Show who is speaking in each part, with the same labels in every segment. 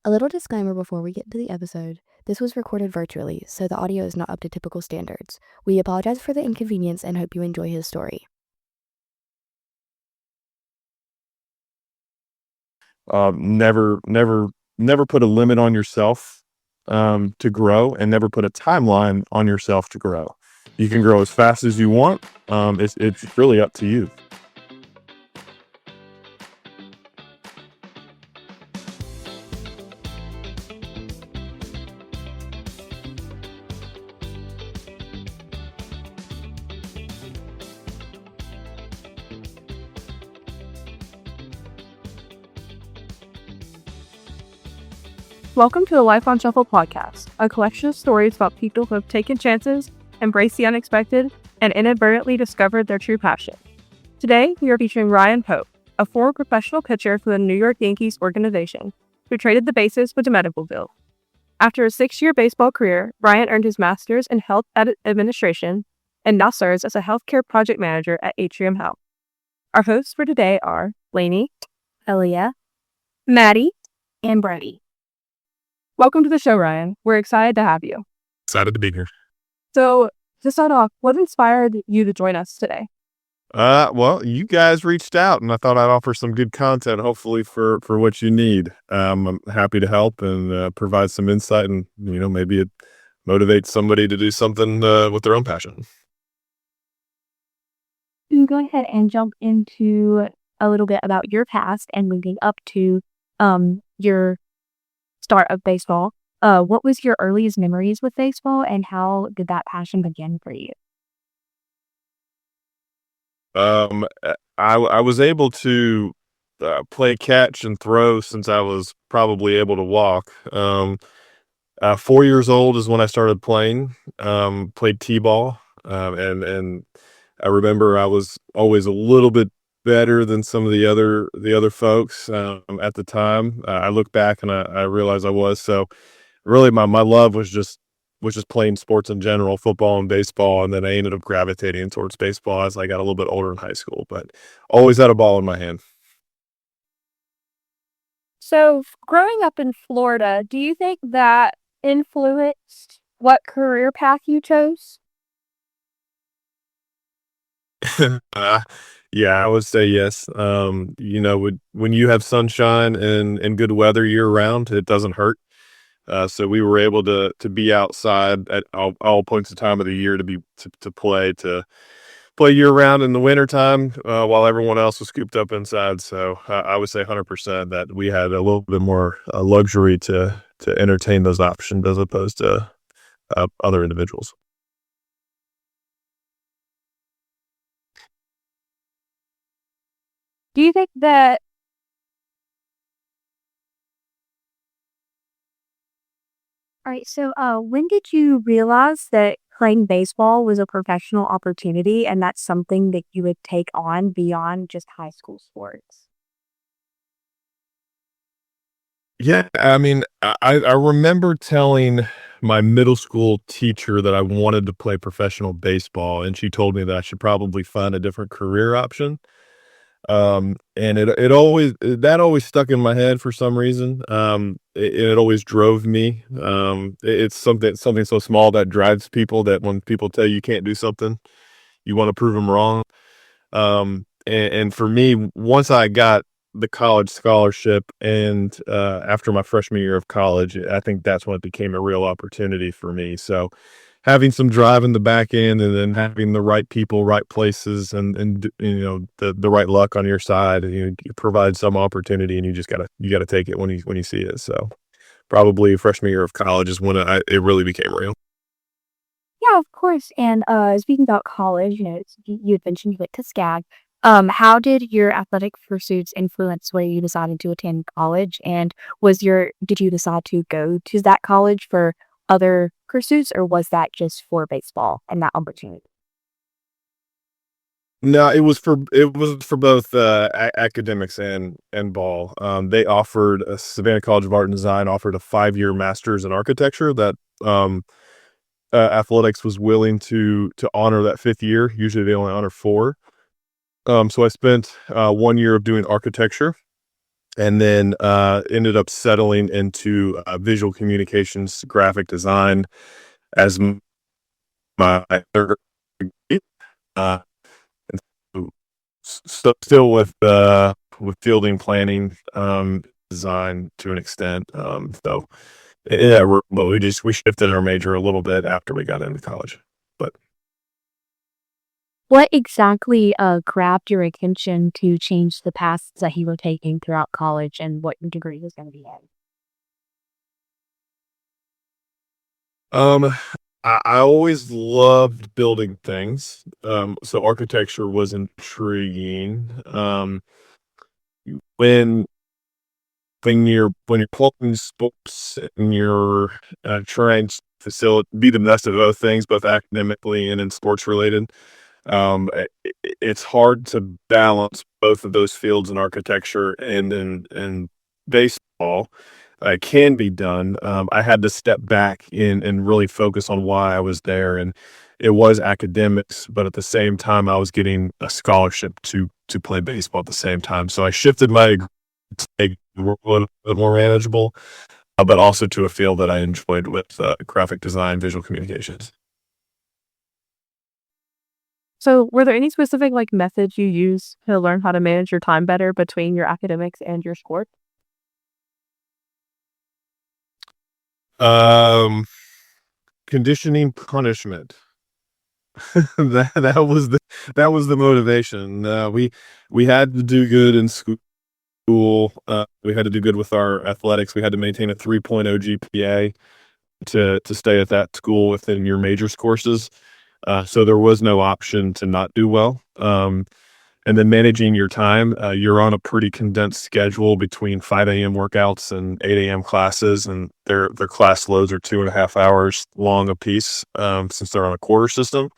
Speaker 1: A little disclaimer before we get into the episode. This was recorded virtually, so the audio is not up to typical standards. We apologize for the inconvenience and hope you enjoy his story.
Speaker 2: Never put a limit on yourself to grow, and never put a timeline on yourself to grow. You can grow as fast as you want. It's really up to you.
Speaker 3: Welcome to the Life on Shuffle podcast, a collection of stories about people who have taken chances, embraced the unexpected, and inadvertently discovered their true passion. Today, we are featuring Ryan Pope, a former professional pitcher for the New York Yankees organization, who traded the bases with the medical bill. After a 6-year baseball career, Ryan earned his master's in health administration and now serves as a healthcare project manager at Atrium Health. Our hosts for today are Laney,
Speaker 1: Aaliyah,
Speaker 3: Maddie,
Speaker 1: and Brodi.
Speaker 3: Welcome to the show, Ryan. We're excited to have you.
Speaker 2: Excited to be here.
Speaker 3: So, to start off, what inspired you to join us today?
Speaker 2: Well, you guys reached out, and I thought I'd offer some good content, hopefully for what you need. I'm happy to help and provide some insight, and maybe it motivates somebody to do something with their own passion.
Speaker 1: You go ahead and jump into a little bit about your past and leading up to your start of baseball. What was your earliest memories with baseball, and how did that passion begin for you?
Speaker 2: I was able to play catch and throw since I was probably able to walk. 4 years old is when I started playing. Played t-ball, and I remember I was always a little bit better than some of the other folks at the time. I look back and I realize I was. So really my love was just playing sports in general, football and baseball, and then I ended up gravitating towards baseball as I got a little bit older in high school, but always had a ball in my hand.
Speaker 3: So, growing up in Florida, do you think that influenced what career path you chose?
Speaker 2: Yeah, I would say yes. When you have sunshine and good weather year round, it doesn't hurt. So we were able to be outside at all points of time of the year to play year round in the wintertime, while everyone else was scooped up inside. So I would say 100% that we had a little bit more luxury to entertain those options as opposed to other individuals.
Speaker 3: Do you think that
Speaker 1: All right, so when did you realize that playing baseball was a professional opportunity and that's something that you would take on beyond just high school sports?
Speaker 2: Yeah, I mean, I remember telling my middle school teacher that I wanted to play professional baseball, and she told me that I should probably find a different career option. And that always stuck in my head for some reason. It always drove me. It's something so small that drives people, that when people tell you can't do something, you want to prove them wrong. And for me, once I got the college scholarship and after my freshman year of college, I think that's when it became a real opportunity for me. So having some drive in the back end, and then having the right people, right places, and the right luck on your side, you provide some opportunity, and you gotta take it when you see it. So probably freshman year of college is when it really became real.
Speaker 1: Yeah, of course. And speaking about college, you had mentioned you went to SCAD. How did your athletic pursuits influence where you decided to attend college? And did you decide to go to that college for other pursuits, or was that just for baseball and that opportunity?
Speaker 2: No, it was for both academics and ball. Savannah College of Art and Design offered a 5-year master's in architecture that athletics was willing to honor that 5th year. Usually they only honor 4. So I spent 1 year of doing architecture, and then ended up settling into visual communications, graphic design as my third degree. Uh, and still with fielding planning, design to an extent. So yeah, but we shifted our major a little bit after we got into college. But
Speaker 1: What exactly, grabbed your attention to change the paths that you were taking throughout college and what your degree was gonna be in?
Speaker 2: um, I always loved building things. So architecture was intriguing. When when you're playing sports and you're trying to be the best of both things, both academically and in sports related, it's hard to balance both of those fields in architecture and in baseball. It can be done. I had to step back and really focus on why I was there, and it was academics, but at the same time, I was getting a scholarship to play baseball at the same time. So I shifted my to make it a little bit more manageable, but also to a field that I enjoyed with graphic design, visual communications.
Speaker 3: So, were there any specific like methods you use to learn how to manage your time better between your academics and your sport?
Speaker 2: Um, Conditioning punishment. That was the motivation. We had to do good in school. We had to do good with our athletics. We had to maintain a 3.0 GPA to stay at that school within your majors courses. So there was no option to not do well. And then managing your time, you're on a pretty condensed schedule between 5 a.m. workouts and 8 a.m. classes, and their class loads are 2.5 hours long apiece, since they're on a quarter system.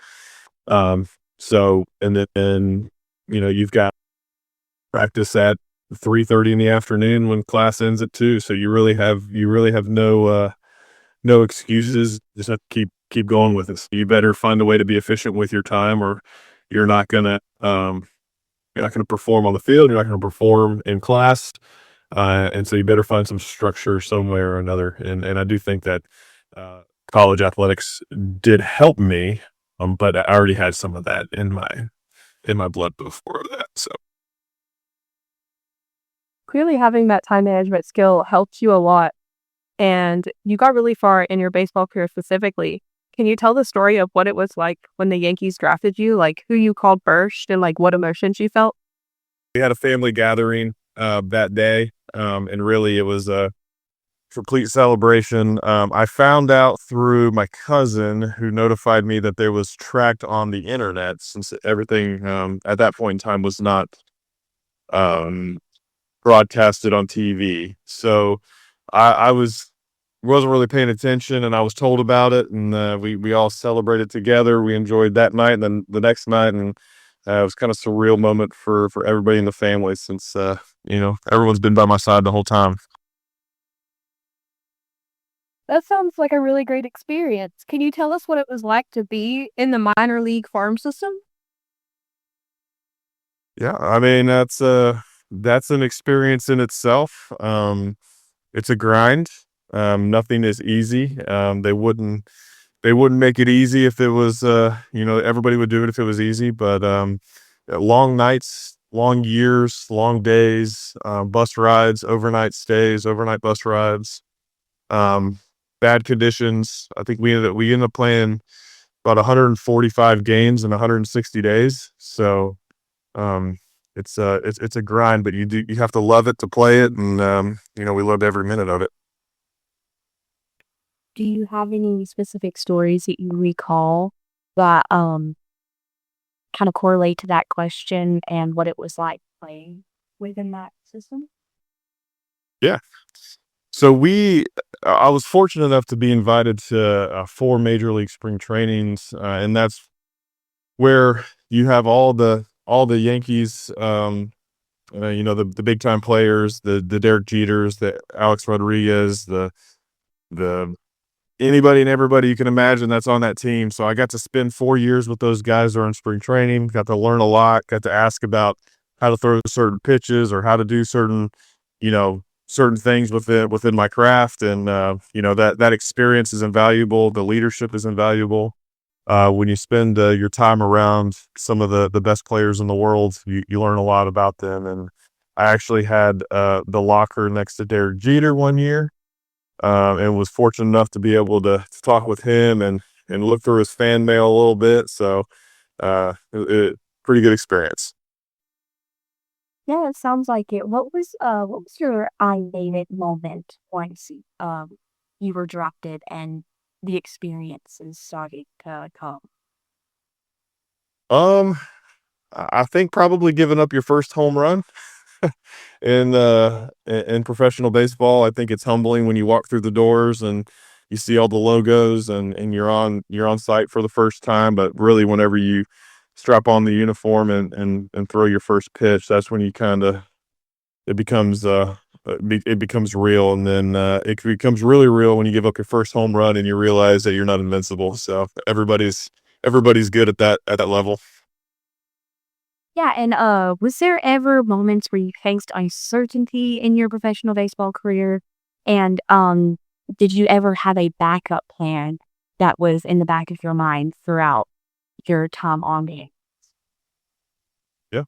Speaker 2: So and then you've got practice at 3:30 in the afternoon when class ends at 2. So you really have no excuses. Just have to keep going with it. So you better find a way to be efficient with your time, or you're not gonna um you're not gonna perform on the field. You're not gonna perform in class. And so you better find some structure somewhere or another. And I do think that uh, college athletics did help me, but I already had some of that in my blood before that. So
Speaker 3: Clearly, having that time management skill helped you a lot, and you got really far in your baseball career specifically. Can you tell the story of what it was like when the Yankees drafted you, like who you called first and like what emotions you felt?
Speaker 2: we had a family gathering that day, and really it was a complete celebration. I found out through my cousin who notified me that there was tracked on the internet, since everything at that point in time was not um, broadcasted on TV. So I wasn't really paying attention, and I was told about it, and we all celebrated together. We enjoyed that night, and then the next night, and it was kind of surreal moment for everybody in the family, since everyone's been by my side the whole time.
Speaker 3: That sounds like a really great experience. Can you tell us what it was like to be in the minor league farm system?
Speaker 2: Yeah, I mean that's an experience in itself. It's a grind. Nothing is easy. They wouldn't make it easy if it was everybody would do it if it was easy, but long nights, long years, long days, bus rides, overnight stays, overnight bus rides, um, bad conditions. I think we ended up playing about 145 games in 160 days. So it's a grind, but you have to love it to play it, and we loved every minute of it.
Speaker 1: Do you have any specific stories that you recall that, kinda correlate to that question and what it was like playing within that system?
Speaker 2: Yeah. So I was fortunate enough to be invited to 4 major league spring trainings, and that's where you have all the Yankees, the big time players, the Derek Jeters, the Alex Rodriguez, the anybody and everybody you can imagine that's on that team. So I got to spend 4 years with those guys during spring training. Got to learn a lot. Got to ask about how to throw certain pitches or how to do certain certain things within my craft. And, that experience is invaluable. The leadership is invaluable. When you spend your time around some of the best players in the world, you learn a lot about them. And I actually had the locker next to Derek Jeter one year, and was fortunate enough to be able to talk with him and look through his fan mail a little bit. So pretty good experience.
Speaker 1: Yeah, it sounds like it. What was your favorite moment once you were drafted and the experiences started to come?
Speaker 2: Um, I think probably giving up your first home run in professional baseball. I think it's humbling when you walk through the doors and you see all the logos and you're on site for the first time. But really, whenever you strap on the uniform and throw your first pitch, that's when you kind of it becomes it becomes real. And then it becomes really real when you give up your first home run and you realize that you're not invincible. So everybody's good at that level.
Speaker 1: Yeah, and was there ever moments where you faced uncertainty in your professional baseball career? And did you ever have a backup plan that was in the back of your mind throughout your time on the
Speaker 2: Yeah.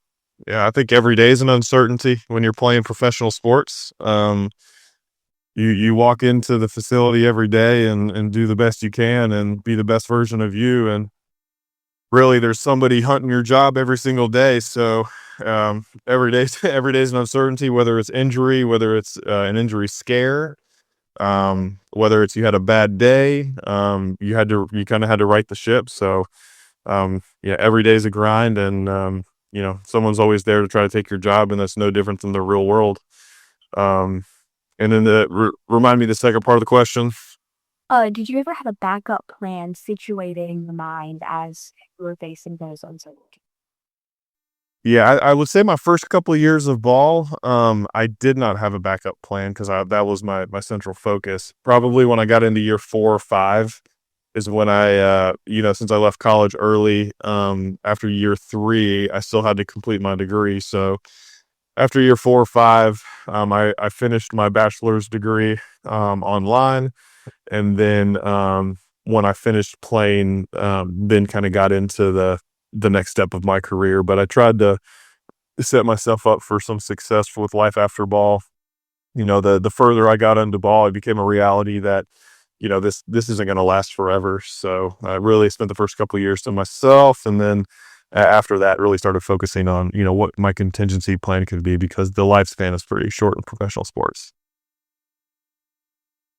Speaker 2: Yeah, I think every day is an uncertainty when you're playing professional sports. You walk into the facility every day and do the best you can and be the best version of you. And really, there's somebody hunting your job every single day. So every day, every day is an uncertainty, whether it's injury, whether it's an injury scare, whether it's you had a bad day, you kind of had to right the ship. So yeah, every day is a grind, and someone's always there to try to take your job, and that's no different than the real world. Um, and then remind me the second part of the question.
Speaker 1: Did you ever have a backup plan situated in your mind as you were facing those uncertainties?
Speaker 2: Yeah, I would say my first couple of years of ball, I did not have a backup plan because that was my central focus. Probably when I got into year 4 or 5 is when since I left college early, after year 3, I still had to complete my degree. So after year 4 or 5, I finished my bachelor's degree online, and then when I finished playing, then kind of got into the next step of my career. But I tried to set myself up for some success with life after ball. The further I got into ball, it became a reality that this isn't going to last forever. So I really spent the first couple of years to myself, and then after that, really started focusing on what my contingency plan could be, because the lifespan is pretty short in professional sports.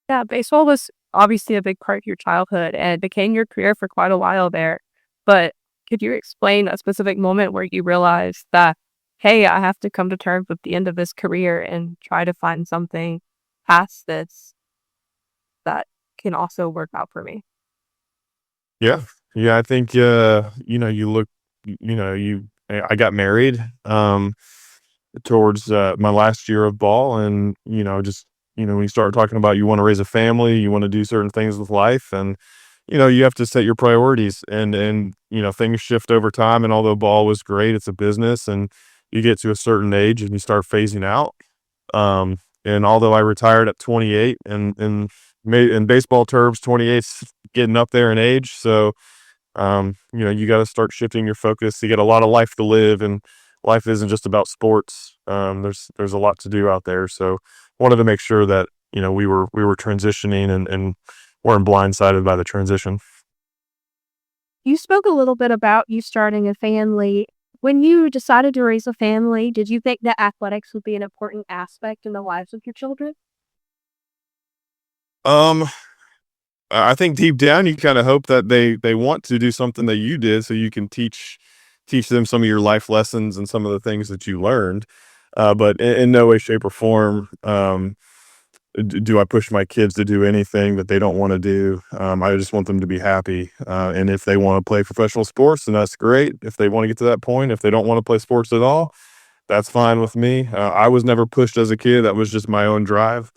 Speaker 3: Yeah, baseball was obviously a big part of your childhood and became your career for quite a while there. But could you explain a specific moment where you realized that, hey, I have to come to terms with the end of this career and try to find something past this that can also work out for me?
Speaker 2: Yeah, yeah, I think you look, I got married towards my last year of ball, and just when you start talking about you want to raise a family, you want to do certain things with life, and you have to set your priorities, and things shift over time. And although ball was great, it's a business, and you get to a certain age and you start phasing out. And although I retired at 28, and in baseball terms, 28's getting up there in age, so you got to start shifting your focus. You get a lot of life to live, and life isn't just about sports. There's a lot to do out there. So wanted to make sure that we were transitioning and weren't blindsided by the transition.
Speaker 3: You spoke a little bit about you starting a family. When you decided to raise a family, did you think that athletics would be an important aspect in the lives of your children?
Speaker 2: Um, I think deep down you kind of hope that they want to do something that you did, so you can teach them some of your life lessons and some of the things that you learned. But in no way, shape, or form do I push my kids to do anything that they don't want to do. I just want them to be happy. And if they want to play professional sports, then that's great. If they want to get to that point, if they don't want to play sports at all, that's fine with me. I was never pushed as a kid. That was just my own drive.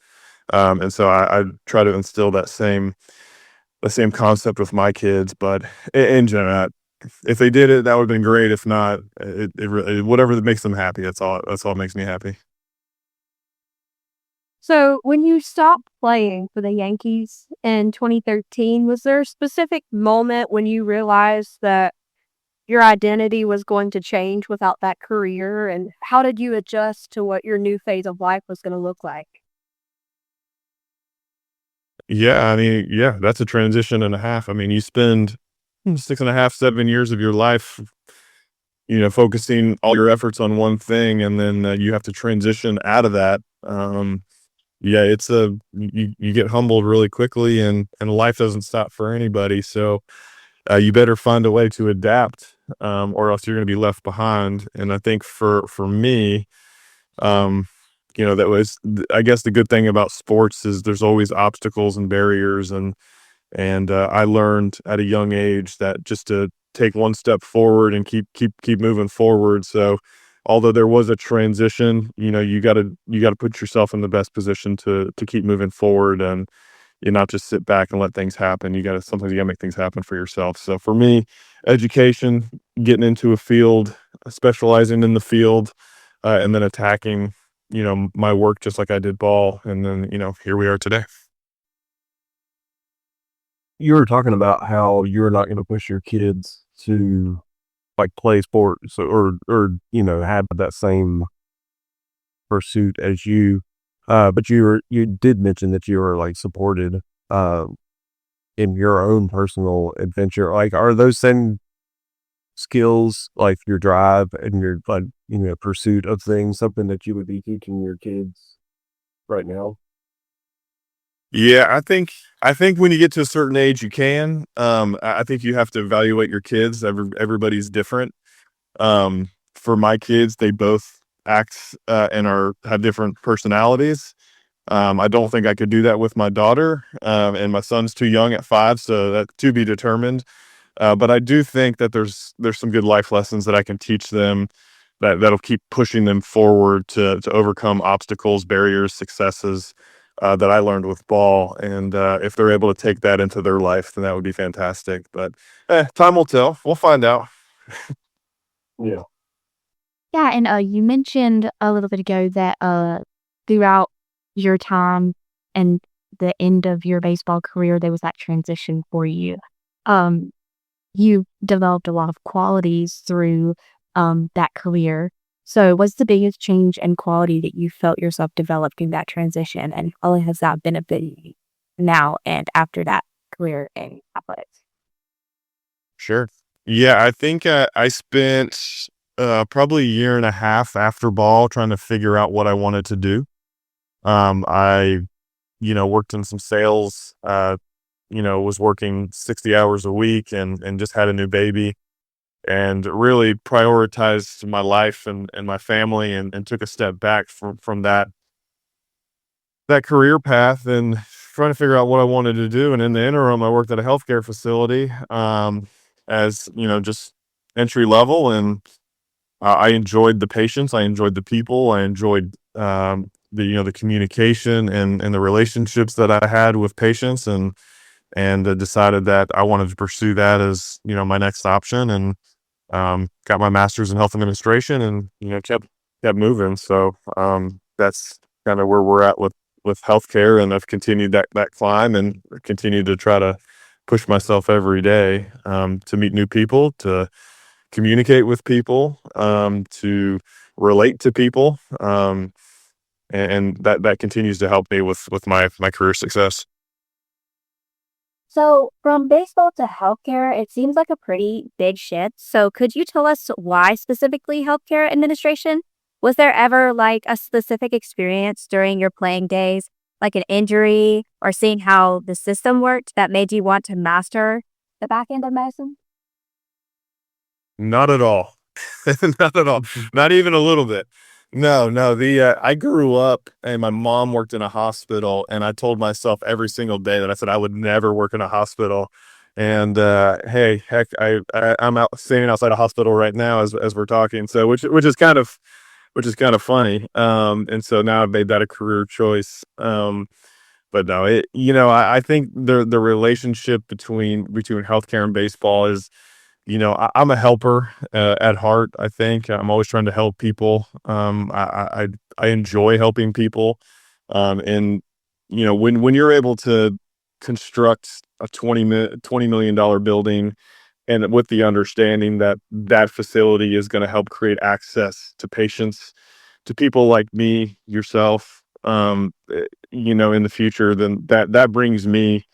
Speaker 2: And so I try to instill the same concept with my kids. But in general, if they did it, that would have been great. If not, whatever that makes them happy, that's all. That's all makes me happy.
Speaker 3: So, when you stopped playing for the Yankees in 2013, was there a specific moment when you realized that your identity was going to change without that career? And how did you adjust to what your new phase of life was going to look like?
Speaker 2: Yeah, I mean, yeah, that's a transition and a half. I mean, you spend 6.5, 7 years of your life, focusing all your efforts on one thing, and then you have to transition out of that. Yeah, you get humbled really quickly, and life doesn't stop for anybody. So you better find a way to adapt, or else you're going to be left behind. And I think for me, um, that was, I guess, the good thing about sports is there's always obstacles and barriers, and I learned at a young age that just to take one step forward and keep moving forward. So although there was a transition, you gotta put yourself in the best position to keep moving forward, and you not just sit back and let things happen. Sometimes you gotta make things happen for yourself. So for me, education, getting into a field, specializing in the field, and then attacking, my work just like I did ball, and then here we are today.
Speaker 4: You were talking about how you're not gonna push your kids to, like, play sports or have that same pursuit as you, but you did mention that you were, like, supported, uh, in your own personal adventure. Like, are those same skills, like your drive and your, like, pursuit of things, something that you would be teaching your kids right now?
Speaker 2: Yeah, I think when you get to a certain age, you can. I think you have to evaluate your kids. Everybody's different. For my kids, they both act and have different personalities. I don't think I could do that with my daughter, and my son's too young at 5, so that to be determined. But I do think that there's some good life lessons that I can teach them that'll keep pushing them forward to overcome obstacles, barriers, successes that I learned with ball. And if they're able to take that into their life, then that would be fantastic. But time will tell. We'll find out.
Speaker 4: Yeah.
Speaker 1: Yeah, and, you mentioned a little bit ago that, throughout your time and the end of your baseball career, there was that transition for you. Um, you developed a lot of qualities through, that career. So what's the biggest change in quality that you felt yourself developing that transition, and how has that benefited you now and after that career in athletics?
Speaker 2: Sure. Yeah, I think I spent probably a year and a half after ball trying to figure out what I wanted to do. I worked in some sales, was working 60 hours a week and just had a new baby, and really prioritized my life and my family, and took a step back from that career path and trying to figure out what I wanted to do. And in the interim, I worked at a healthcare facility, as just entry level, and I enjoyed the patients, I enjoyed the people, I enjoyed the communication and the relationships that I had with patients, and decided that I wanted to pursue that as my next option, and got my master's in health administration, and kept moving. So that's kind of where we're at with healthcare, and I've continued that climb, and continue to try to push myself every day, to meet new people, to communicate with people, to relate to people, and that continues to help me with my career success.
Speaker 1: So, from baseball to healthcare, it seems like a pretty big shift. So, could you tell us why specifically healthcare administration? Was there ever like a specific experience during your playing days, like an injury or seeing how the system worked that made you want to master the back end of medicine?
Speaker 2: Not at all. Not at all. Not even a little bit. No, no. I grew up and my mom worked in a hospital, and I told myself every single day that I said I would never work in a hospital. And hey, heck, I'm out standing outside a hospital right now as we're talking. So which is kind of funny. And so now I've made that a career choice. But no, I think the relationship between healthcare and baseball is, I'm a helper at heart. I think I'm always trying to help people. I enjoy helping people. And when you're able to construct a $20 million building, and with the understanding that that facility is going to help create access to patients, to people like me, yourself, in the future, then that brings me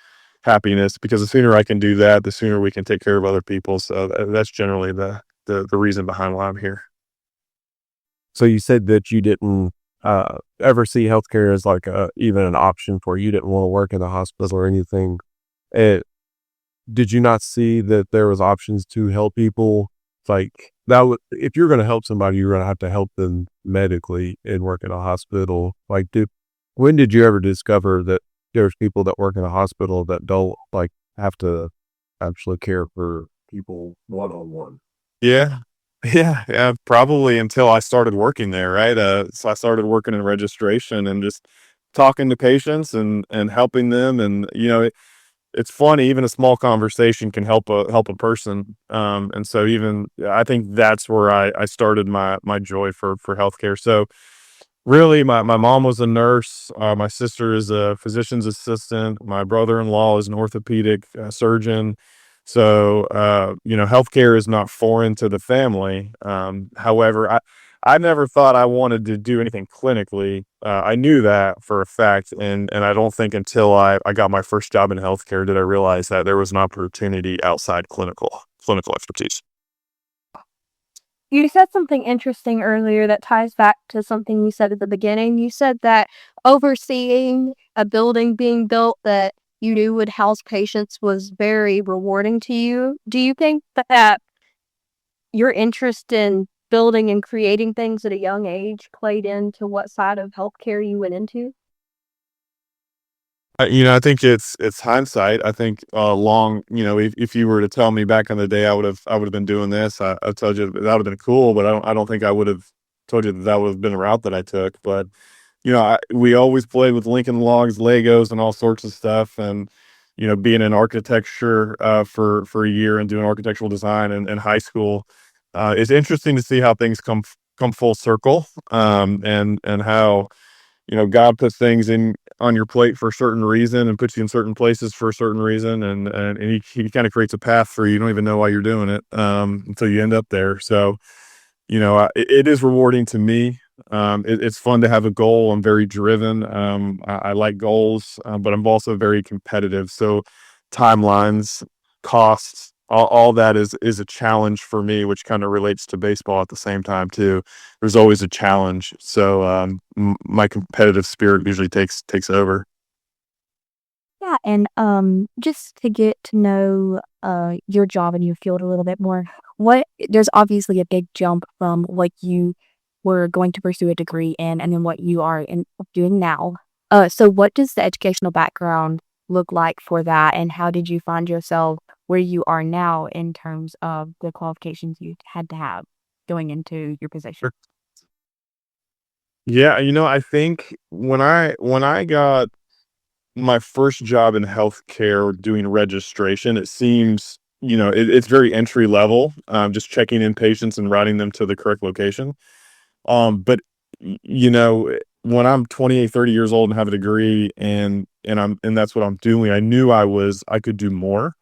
Speaker 2: happiness, because the sooner I can do that, the sooner we can take care of other people. So that's generally the reason behind why I'm here.
Speaker 4: So you said that you didn't ever see healthcare as like even an option for you. You didn't want to work in the hospital or anything. Uh, did you not see that there was options to help people? Like that would, if you're going to help somebody, you're going to have to help them medically and work in a hospital. Like, when did you ever discover that there's people that work in a hospital that don't like have to actually care for people one on one?
Speaker 2: Yeah. Yeah, probably until I started working there, right? So I started working in registration and just talking to patients and helping them, and it's funny, even a small conversation can help a person. And so even I think that's where I started my joy for healthcare. So really, my mom was a nurse. My sister is a physician's assistant. My brother-in-law is an orthopedic surgeon. So, healthcare is not foreign to the family. However, I never thought I wanted to do anything clinically. I knew that for a fact, and I don't think until I got my first job in healthcare did I realize that there was an opportunity outside clinical expertise.
Speaker 3: You said something interesting earlier that ties back to something you said at the beginning. You said that overseeing a building being built that you knew would house patients was very rewarding to you. Do you think that your interest in building and creating things at a young age played into what side of healthcare you went into?
Speaker 2: I think it's hindsight. I think if you were to tell me back in the day, I would have been doing this. I told you that would have been cool, but I don't think I would have told you that would have been the route that I took. But we always played with Lincoln Logs, Legos, and all sorts of stuff. And being in architecture for a year and doing architectural design in high school, it's interesting to see how things come full circle. And how God puts things in on your plate for a certain reason and puts you in certain places for a certain reason, and he kind of creates a path for you. You don't even know why you're doing it until you end up there. So it is rewarding to me. It's fun to have a goal. I'm very driven. I like goals, but I'm also very competitive. So timelines, costs, all that is a challenge for me, which kind of relates to baseball at the same time too. There's always a challenge. So my competitive spirit usually takes over.
Speaker 1: Yeah, and just to get to know your job and your field a little bit more, there's obviously a big jump from what you were going to pursue a degree in and then what you are doing now. So what does the educational background look like for that, and how did you find yourself where you are now in terms of the qualifications you had to have going into your position?
Speaker 2: Yeah, I think when I got my first job in healthcare doing registration, it seems, it's very entry level, just checking in patients and routing them to the correct location. But when I'm 28, 30 years old and have a degree, and that's what I'm doing, I knew I could do more.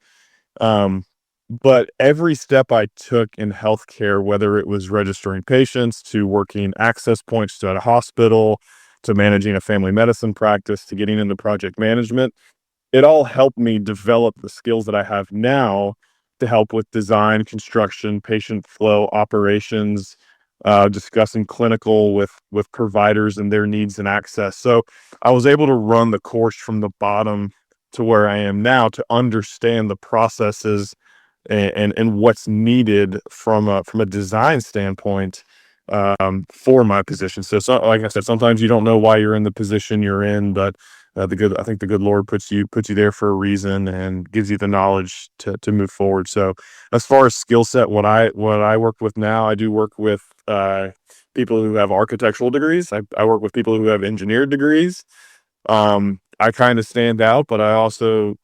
Speaker 2: Um, but every step I took in healthcare, whether it was registering patients to working access points to at a hospital, to managing a family medicine practice, to getting into project management, it all helped me develop the skills that I have now to help with design, construction, patient flow, operations, discussing clinical with providers and their needs and access. So I was able to run the course from the bottom to where I am now, to understand the processes and what's needed from a design standpoint, for my position. So like I said, sometimes you don't know why you're in the position you're in, but I think the good Lord puts you there for a reason and gives you the knowledge to move forward. So as far as skill set, what I work with now, I do work with people who have architectural degrees. I work with people who have engineered degrees. I kind of stand out, but I also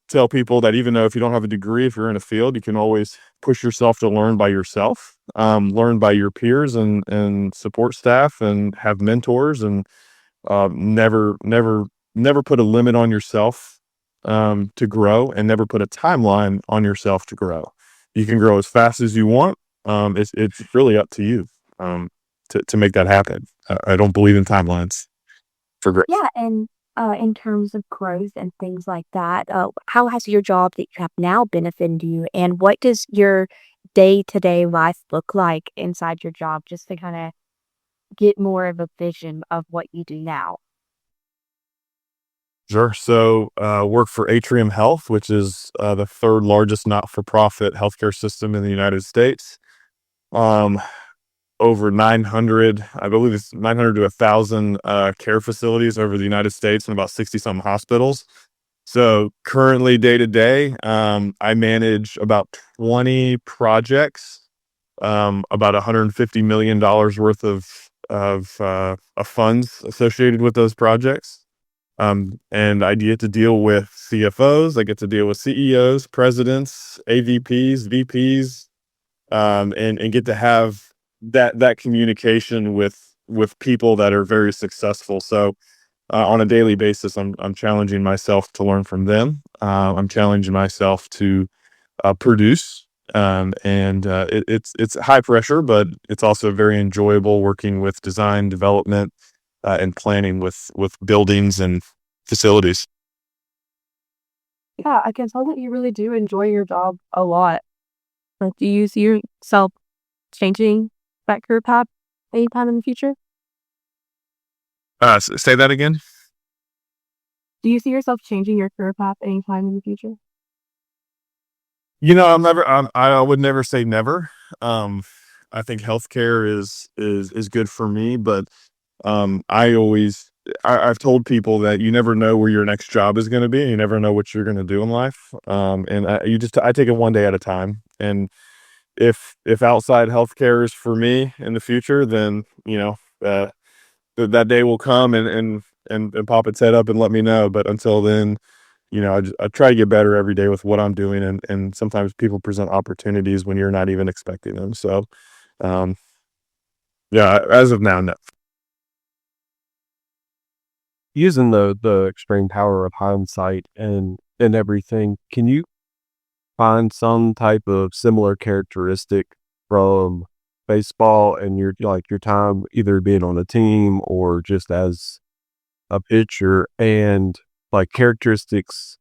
Speaker 2: tell people that even though if you don't have a degree, if you're in a field, you can always push yourself to learn by yourself, learn by your peers and support staff, and have mentors, and Never put a limit on yourself to grow, and never put a timeline on yourself to grow. You can grow as fast as you want. It's really up to you to make that happen. I don't believe in timelines for growth.
Speaker 1: Yeah, and in terms of growth and things like that, how has your job that you have now benefited you, and what does your day-to-day life look like inside your job, just to kind of get more of a vision of what you do now?
Speaker 2: Sure. So, work for Atrium Health, which is the third largest not-for-profit healthcare system in the United States. Um, Over 900, I believe it's 900 to 1,000 care facilities over the United States, and about 60 some hospitals. So currently, day to day, I manage about 20 projects, about $150 million worth of funds associated with those projects. And I get to deal with CFOs, I get to deal with CEOs, presidents, AVPs, VPs, and get to have that communication with people that are very successful. So on a daily basis, I'm challenging myself to learn from them. I'm challenging myself to produce, and it's high pressure, but it's also very enjoyable working with design, development, and planning with buildings and facilities.
Speaker 3: Yeah, I can tell that you really do enjoy your job a lot. Like, do you see yourself changing that career path anytime in the future?
Speaker 2: Say that again.
Speaker 3: Do you see yourself changing your career path anytime in the future?
Speaker 2: I would never say never. Um, I think healthcare is good for me, but I've told people that you never know where your next job is going to be. You never know what you're going to do in life. And I take it one day at a time. And if outside healthcare is for me in the future, then that day will come and pop its head up and let me know. But until then, I try to get better every day with what I'm doing, and sometimes people present opportunities when you're not even expecting them. So, um, yeah, as of now, no.
Speaker 4: Using the extreme power of hindsight and everything, can you find some type of similar characteristic from baseball and your time either being on a team or just as a pitcher, and like characteristics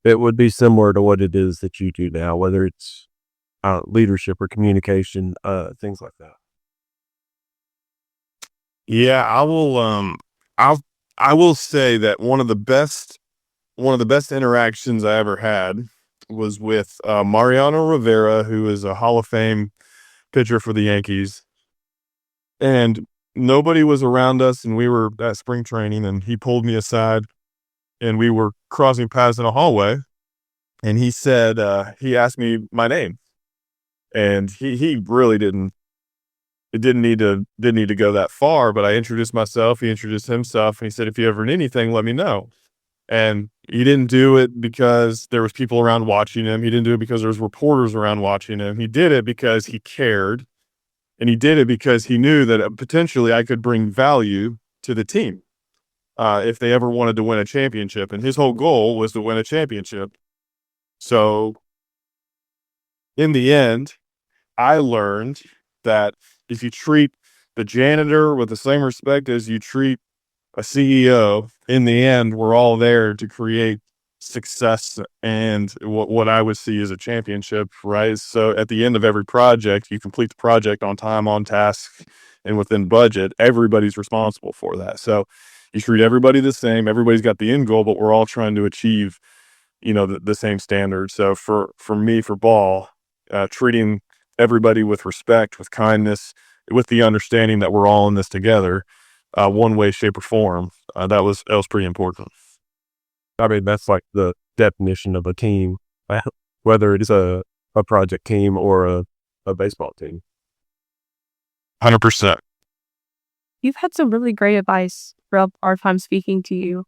Speaker 4: that would be similar to what it is that you do now, whether it's leadership or communication, things like that?
Speaker 2: Yeah, I will. I will say that one of the best interactions I ever had was with Mariano Rivera, who is a Hall of Fame pitcher for the Yankees, and nobody was around us, and we were at spring training, and he pulled me aside, and we were crossing paths in a hallway, and he asked me my name, and he really didn't. It didn't need to go that far, but I introduced myself. He introduced himself, and he said, "If you ever need anything, let me know." And he didn't do it because there was people around watching him. He didn't do it because there was reporters around watching him. He did it because he cared, and he did it because he knew that potentially I could bring value to the team if they ever wanted to win a championship. And his whole goal was to win a championship. So in the end, I learned that if you treat the janitor with the same respect as you treat a CEO, in the end, we're all there to create success and what I would see as a championship, right? So at the end of every project, you complete the project on time, on task, and within budget. Everybody's responsible for that. So you treat everybody the same. Everybody's got the end goal, but we're all trying to achieve, the same standard. So for me, for ball, treating everybody with respect, with kindness, with the understanding that we're all in this together, one way, shape, or form. That was pretty important.
Speaker 4: I mean, that's like the definition of a team, whether it is a project team or a baseball team.
Speaker 2: 100%.
Speaker 3: You've had some really great advice throughout our time speaking to you.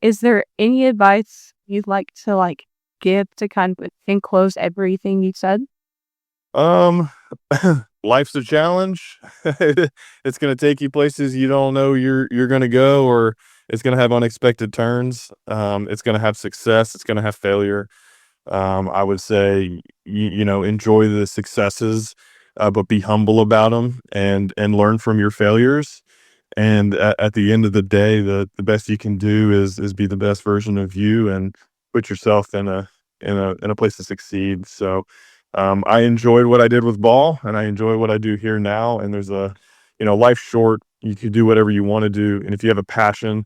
Speaker 3: Is there any advice you'd like to give to kind of enclose everything you said?
Speaker 2: Um, life's a challenge. It's going to take you places you don't know you're going to go, or it's going to have unexpected turns. It's going to have success. It's going to have failure. I would say, enjoy the successes, but be humble about them, and learn from your failures. And at the end of the day, the best you can do is be the best version of you, and put yourself in a place to succeed. So, I enjoyed what I did with ball, and I enjoy what I do here now. And there's life's short. You can do whatever you want to do, and if you have a passion,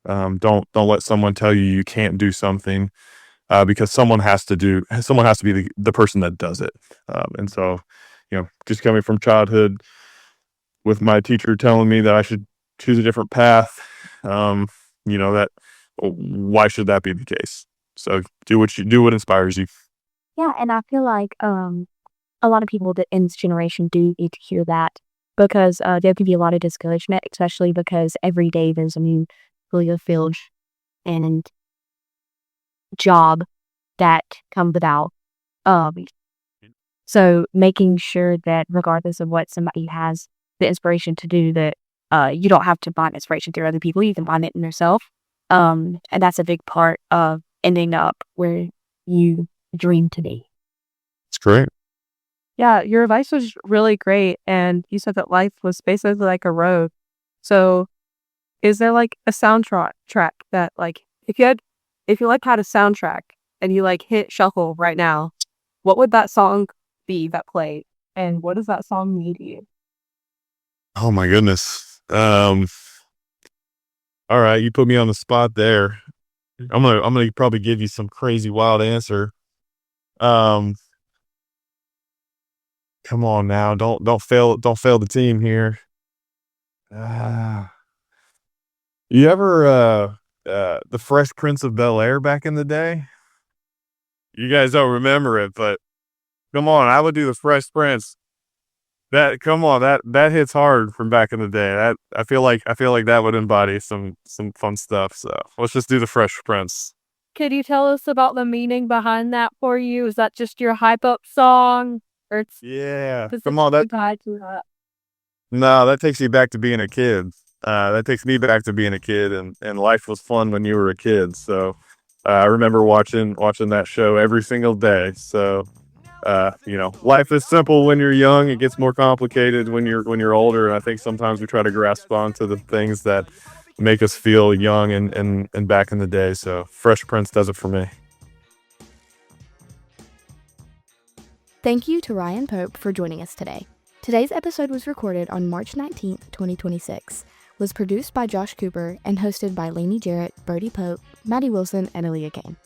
Speaker 2: don't let someone tell you you can't do something, because someone has to be the person that does it. And so, just coming from childhood, with my teacher telling me that I should choose a different path, that why should that be the case? So do what inspires you.
Speaker 1: Yeah, and I feel like a lot of people that in this generation do need to hear that, because there can be a lot of discouragement, especially because every day there's a new career field and job that come about. So making sure that regardless of what somebody has the inspiration to do, that you don't have to find inspiration through other people. You can find it in yourself. And that's a big part of ending up where you dream to be.
Speaker 2: It's great.
Speaker 3: Yeah, your advice was really great. And you said that life was basically like a road. So is there like a soundtrack that, like, if you had a soundtrack and you like hit shuffle right now, what would that song be that played? And what does that song mean to you?
Speaker 2: Oh my goodness. All right, you put me on the spot there. I'm gonna probably give you some crazy wild answer. Um, Come on now, don't fail the team here. You ever the Fresh Prince of Bel-Air back in the day? You guys don't remember it, but come on, I would do the Fresh Prince. That hits hard from back in the day. That I feel like that would embody some fun stuff. So let's just do the Fresh Prince.
Speaker 3: Could you tell us about the meaning behind that for you? Is that just your hype up song? Or it's
Speaker 2: Yeah, come
Speaker 3: specifically
Speaker 2: on,
Speaker 3: tied to that?
Speaker 2: no, that takes you back to being a kid. That takes me back to being a kid, and life was fun when you were a kid. So I remember watching that show every single day. So life is simple when you're young. It gets more complicated when you're older. And I think sometimes we try to grasp onto the things that make us feel young and back in the day. So Fresh Prince does it for me.
Speaker 5: Thank you to Ryan Pope for joining us today. Today's episode was recorded on March 19th, 2026, was produced by Josh Cooper, and hosted by Laney Jarrett, Brodi Pope, Maddie Wilson, and Aaliyah Kane.